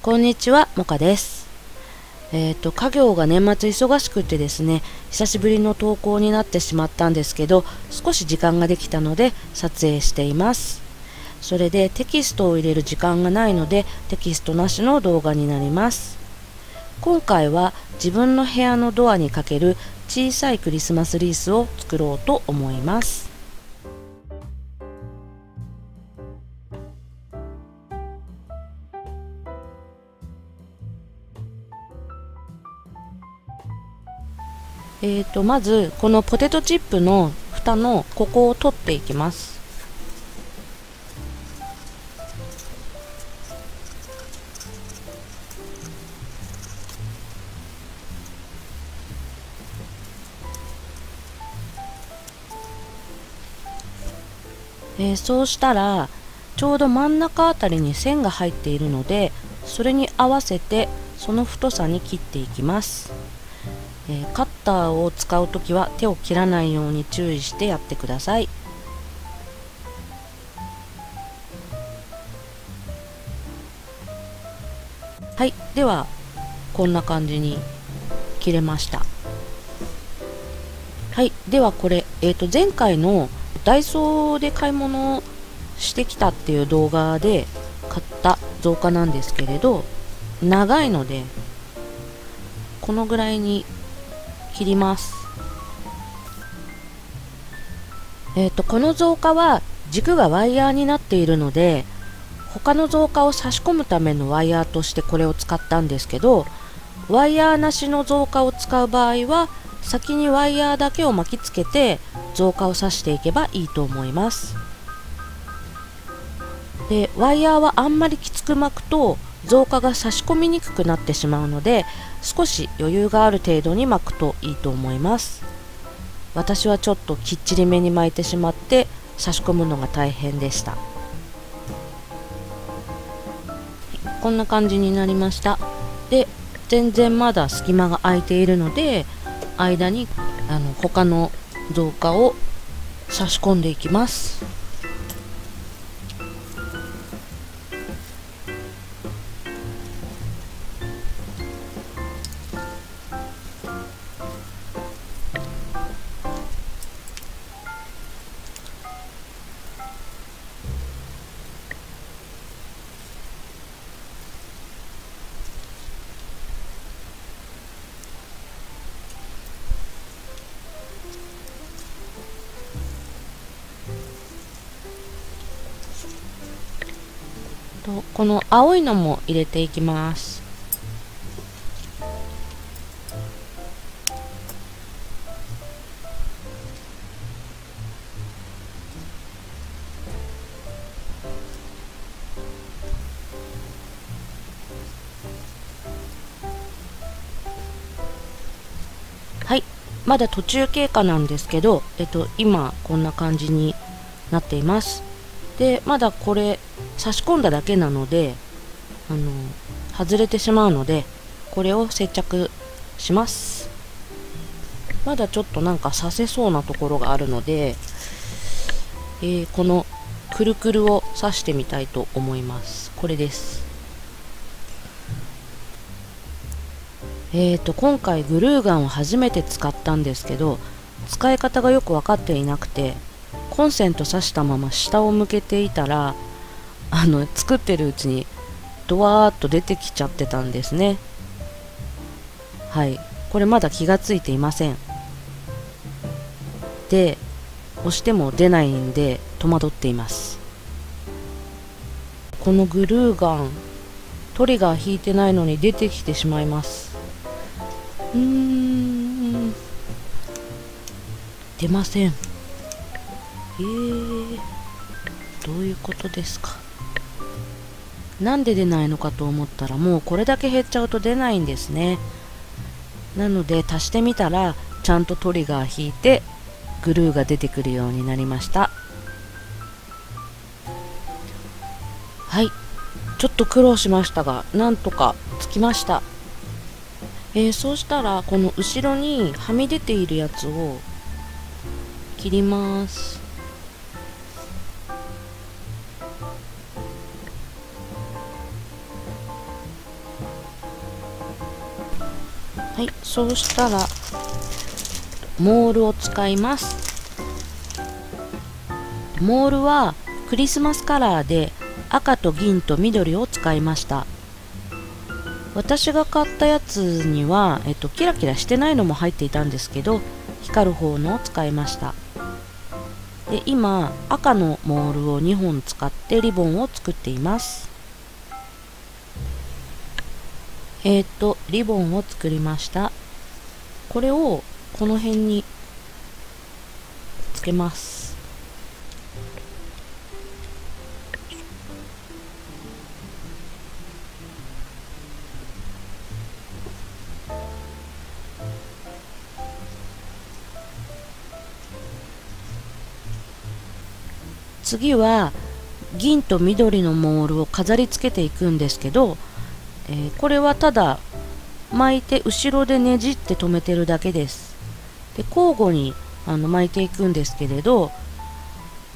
こんにちは、もかです。家業が年末忙しくてですね、久しぶりの投稿になってしまったんですけど、少し時間ができたので撮影しています。それでテキストを入れる時間がないので、テキストなしの動画になります。今回は自分の部屋のドアにかける小さいクリスマスリースを作ろうと思います。まずこのポテトチップの蓋のここを取っていきます。そうしたらちょうど真ん中あたりに線が入っているので、それに合わせてその太さに切っていきます。カッターを使うときは手を切らないように注意してやってください。はい、ではこんな感じに切れました。はい、ではこれ、前回のダイソーで買い物してきたっていう動画で買った造花なんですけれど、長いのでこのぐらいに切ります。この造花は軸がワイヤーになっているので、他の造花を差し込むためのワイヤーとしてこれを使ったんですけど、ワイヤーなしの造花を使う場合は先にワイヤーだけを巻きつけて造花を刺していけばいいと思います。で、ワイヤーはあんまりきつく巻くと造花が差し込みにくくなってしまうので、少し余裕がある程度に巻くといいと思います。私はちょっときっちりめに巻いてしまって差し込むのが大変でした。こんな感じになりました。で、全然まだ隙間が空いているので、間に他の造花を差し込んでいきます。この青いのも入れていきます。はい、まだ途中経過なんですけど、今こんな感じになっています。で、まだこれ差し込んだだけなので外れてしまうので、これを接着します。まだちょっとなんか刺せそうなところがあるので、このくるくるを刺してみたいと思います。これです。今回グルーガンを初めて使ったんですけど、使い方がよく分かっていなくて、コンセント挿したまま下を向けていたら作ってるうちにドワーッと出てきちゃってたんですね。はい、これまだ気がついていません。で、押しても出ないんで戸惑っています。このグルーガン、トリガー引いてないのに出てきてしまいます。出ません。どういうことですか。なんで出ないのかと思ったら、もうこれだけ減っちゃうと出ないんですね。なので足してみたらちゃんとトリガー引いてグルーが出てくるようになりました。はい、ちょっと苦労しましたがなんとかつきました。そうしたらこの後ろにはみ出ているやつを切ります。はい、そうしたらモールを使います。モールはクリスマスカラーで赤と銀と緑を使いました。私が買ったやつには、キラキラしてないのも入っていたんですけど、光る方のを使いました。で、今赤のモールを2本使ってリボンを作っています。リボンを作りました。これをこの辺につけます。次は銀と緑のモールを飾り付けていくんですけど、これはただ巻いて後ろでねじって留めてるだけです。で、交互に巻いていくんですけれど、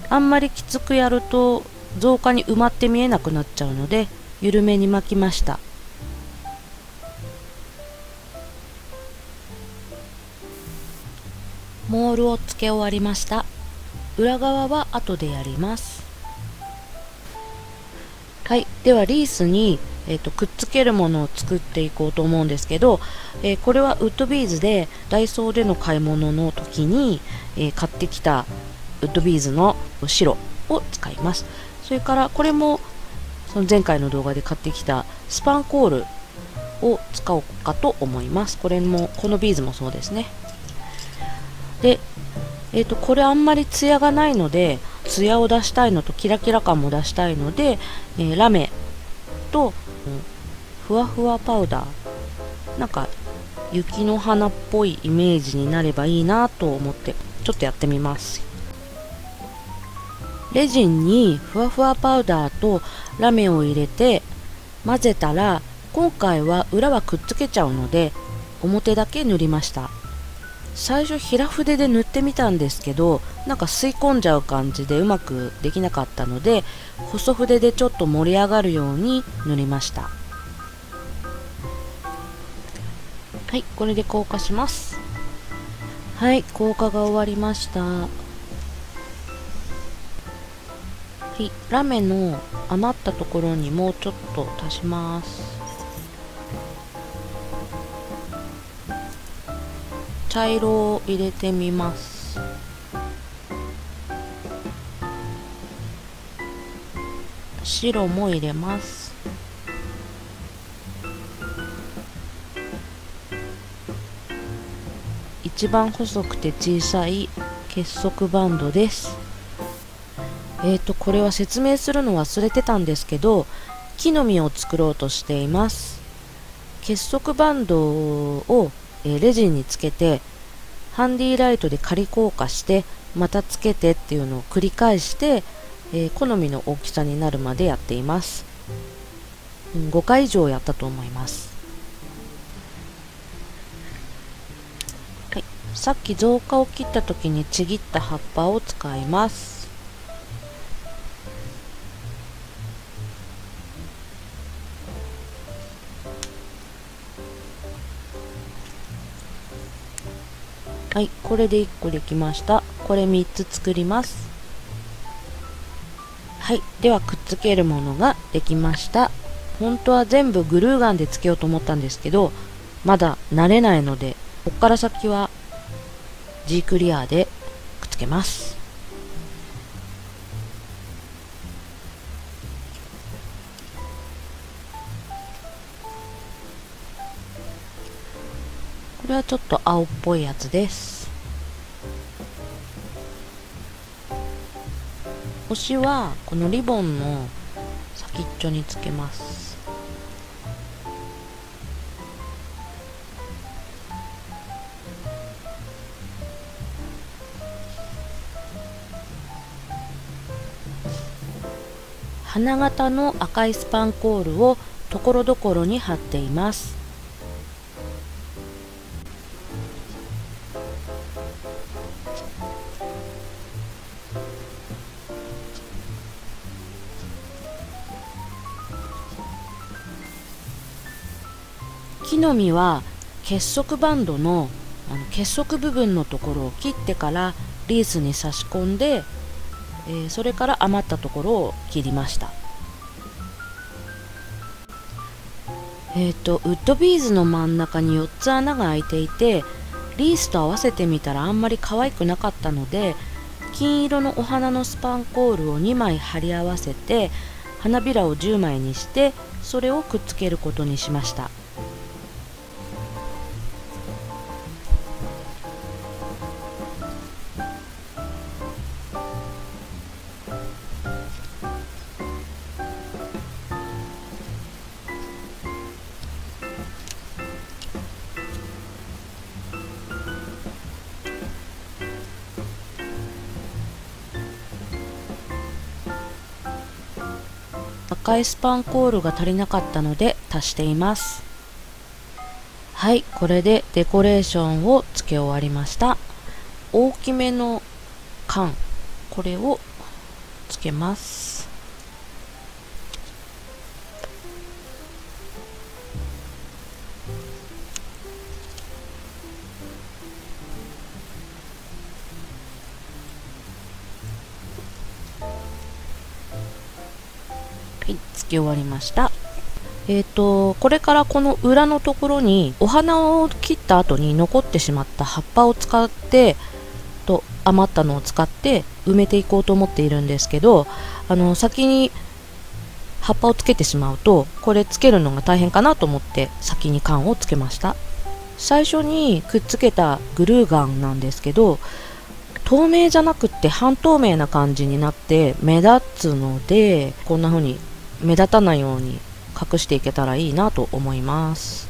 あんまりきつくやると造花に埋まって見えなくなっちゃうので、緩めに巻きました。モールを付け終わりました。裏側は後でやります。はい、ではリースに、くっつけるものを作っていこうと思うんですけど、これはウッドビーズでダイソーでの買い物の時に、買ってきたウッドビーズの白を使います。それからこれもその前回の動画で買ってきたスパンコールを使おうかと思います。これもこのビーズもそうですね。で、これあんまりツヤがないので、ツヤを出したいのとキラキラ感も出したいので、ラメとふわふわパウダー、なんか雪の花っぽいイメージになればいいなと思ってちょっとやってみます。レジンにふわふわパウダーとラメを入れて混ぜたら、今回は裏はくっつけちゃうので表だけ塗りました。最初平筆で塗ってみたんですけど、なんか吸い込んじゃう感じでうまくできなかったので、細筆でちょっと盛り上がるように塗りました。はい、これで硬化します。はい、硬化が終わりました。はい、ラメの余ったところにもうちょっと足します。茶色を入れてみます。白も入れます。一番細くて小さい結束バンドです。これは説明するの忘れてたんですけど、木の実を作ろうとしています。結束バンドをレジンにつけて、ハンディライトで仮硬化してまたつけてっていうのを繰り返して、好みの大きさになるまでやっています。5回以上やったと思います。はい、さっき造花を切った時にちぎった葉っぱを使います。はい、これで1個できました。これ3つ作ります。はい、ではくっつけるものができました。本当は全部グルーガンでつけようと思ったんですけど、まだ慣れないので、ここから先は G クリアでくっつけます。これはちょっと青っぽいやつです。星はこのリボンの先っちょにつけます。花形の赤いスパンコールをところどころに貼っています。木の実は結束バンドの結束部分のところを切ってからリースに差し込んで、それから余ったところを切りました。ウッドビーズの真ん中に4つ穴が開いていて、リースと合わせてみたらあんまり可愛くなかったので、金色のお花のスパンコールを2枚貼り合わせて花びらを10枚にして、それをくっつけることにしました。赤いスパンコールが足りなかったので足しています。はい、これでデコレーションをつけ終わりました。大きめの缶、これをつけます。つけ終わりました。これからこの裏のところにお花を切った後に残ってしまった葉っぱを使って余ったのを使って埋めていこうと思っているんですけど、先に葉っぱをつけてしまうとこれつけるのが大変かなと思って先に缶をつけました。最初にくっつけたグルーガンなんですけど、透明じゃなくって半透明な感じになって目立つので、こんな風に目立たないように隠していけたらいいなと思います。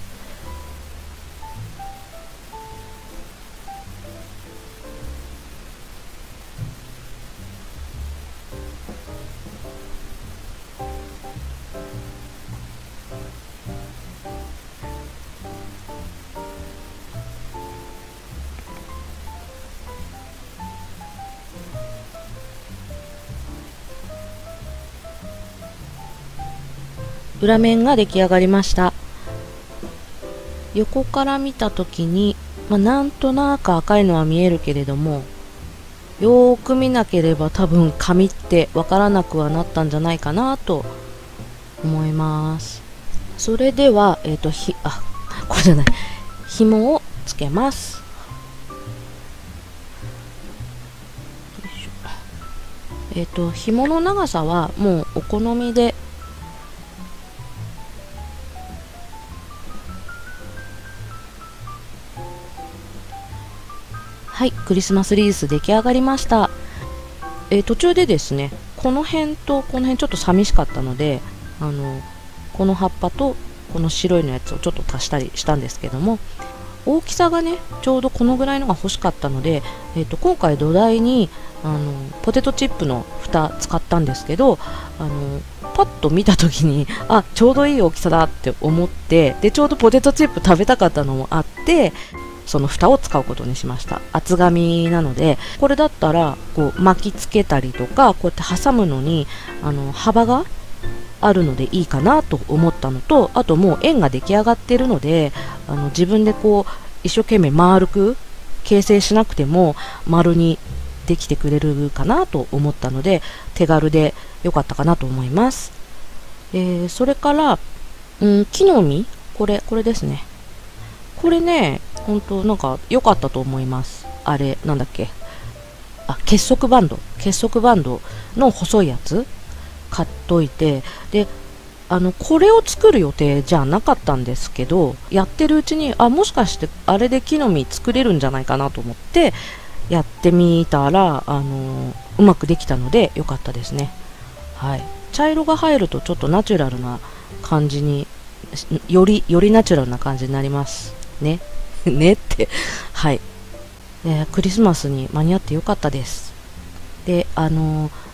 裏面が出来上がりました。横から見た時に、なんとなく赤いのは見えるけれども、よーく見なければ多分紙ってわからなくはなったんじゃないかなと思います。それではこれじゃない、紐をつけます。紐の長さはもうお好みではい、クリスマスリース出来上がりました。途中でですね、この辺とこの辺ちょっと寂しかったので、この葉っぱとこの白いのやつをちょっと足したりしたんですけども、大きさがねちょうどこのぐらいのが欲しかったので、今回土台にポテトチップの蓋使ったんですけど、パッと見た時にちょうどいい大きさだって思って、でちょうどポテトチップ食べたかったのもあって、その蓋を使うことにしました。厚紙なので、これだったらこう巻きつけたりとか、こうやって挟むのに幅があるのでいいかなと思ったのと、あともう円が出来上がっているので、自分でこう一生懸命丸く形成しなくても丸にできてくれるかなと思ったので、手軽で良かったかなと思います。それから、木の実、これですね。これね、本当なんか良かったと思います。あれなんだっけ、結束バンドの細いやつ買っといて、でこれを作る予定じゃなかったんですけど、やってるうちにもしかしてあれで木の実作れるんじゃないかなと思ってやってみたら、うまくできたので良かったですね。はい、茶色が入るとちょっとナチュラルな感じに、よりナチュラルな感じになりますねねってはい、クリスマスに間に合ってよかったです。で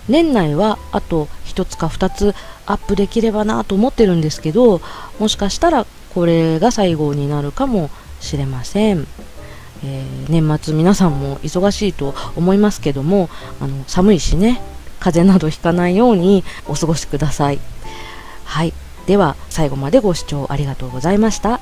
年内はあと1つか2つアップできればなと思ってるんですけど、もしかしたらこれが最後になるかもしれません。年末皆さんも忙しいと思いますけども、寒いしね、風邪などひかないようにお過ごしください。はい、では最後までご視聴ありがとうございました。